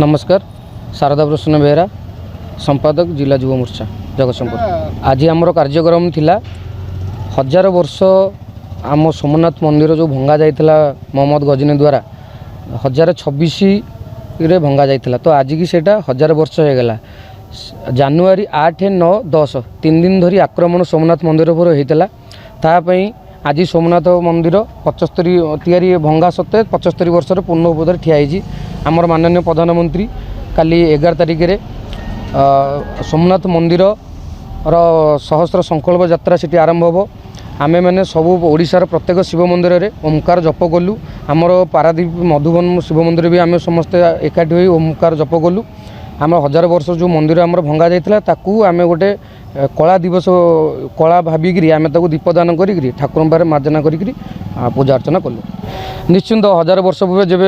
नमस्कार शारदा प्रसन्न बेहरा संपादक जिला युवा मोर्चा जगतसिंहपुर। आज आमर कार्यक्रम थिला 1000 वर्ष आम सोमनाथ मंदिर जो भंगा जाइथिला मोहम्मद गजनी द्वारा 1026 रे भंगा जाइथिला। तो आज की सेटा 1000 वर्ष हो गला। जनवरी 8, 9, 10 3 दिन धरी आक्रमण सोमनाथ मंदिर पर होइतिला। तापई आज सोमनाथ मंदिर 75 तैयारी भंगा सत्ते 75 वर्ष पूर्ण उपदर ठियाई। आमर माननीय प्रधानमंत्री काली 11 तारिख रे सोमनाथ मंदिर सहस्र संकल्प यात्रा से आरंभ हो। आमे मैंने सबू ओडिशार प्रत्येक शिव मंदिर रे ओमकार जप कलु। आमर पारादीप मधुबन शिव मंदिर भी आम समस्ते एकाठी हो ओमकार जप कलु। आम 1000 वर्ष जो मंदिर आमर भंगा जाइथिला ताकू आमे गोटे कला दिवस कला भाविकी आम दीपदान करी ठाकुर पाखे मार्जना करी पूजा अर्चना कलु। निश्चिंत 1000 वर्ष पूर्व जब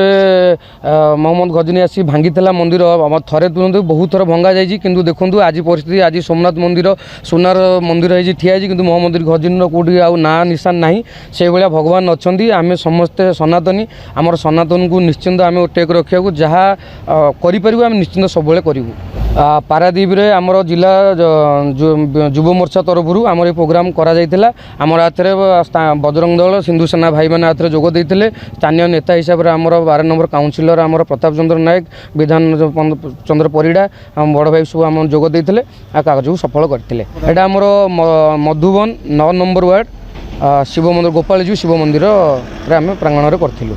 मोहम्मद गजनी आसी भांगी मंदिर थरे तुरंत बहुत थर भंगा जाइए। किंतु देखो आज परिस्थिति आज सोमनाथ मंदिर सोनार मंदिर है ठिया कि मोहम्मद गजनी कौटी आ ना निशान ना से भाया भगवान अच्छा। आम समस्ते सनातनी आमर सनातन को निश्चिंत आम टेक रखा जहाँ करें निश्चिंत सब करूँ। पारादीप रे आमर जिला युव मोर्चा तरफ आमर प्रोग्राम करा जाइथिला। आमर आथरे बजरंग दल सिंधु सेना भाई मैंने आथरे जोग देइथिले। स्थानीय नेता हिसाब से आमर 12 नंबर काउंसिलर आमर प्रताप चंद्र नायक विधान चंद्र परिड़ा आम बड़ भाई सब आम जोग देइथिले आ कागज को सफल करथिले। एटा आमर मधुबन 9 नंबर वार्ड शिव मंदिर गोपालजी शिव मंदिर रे आम प्रांगण रे करथिलु।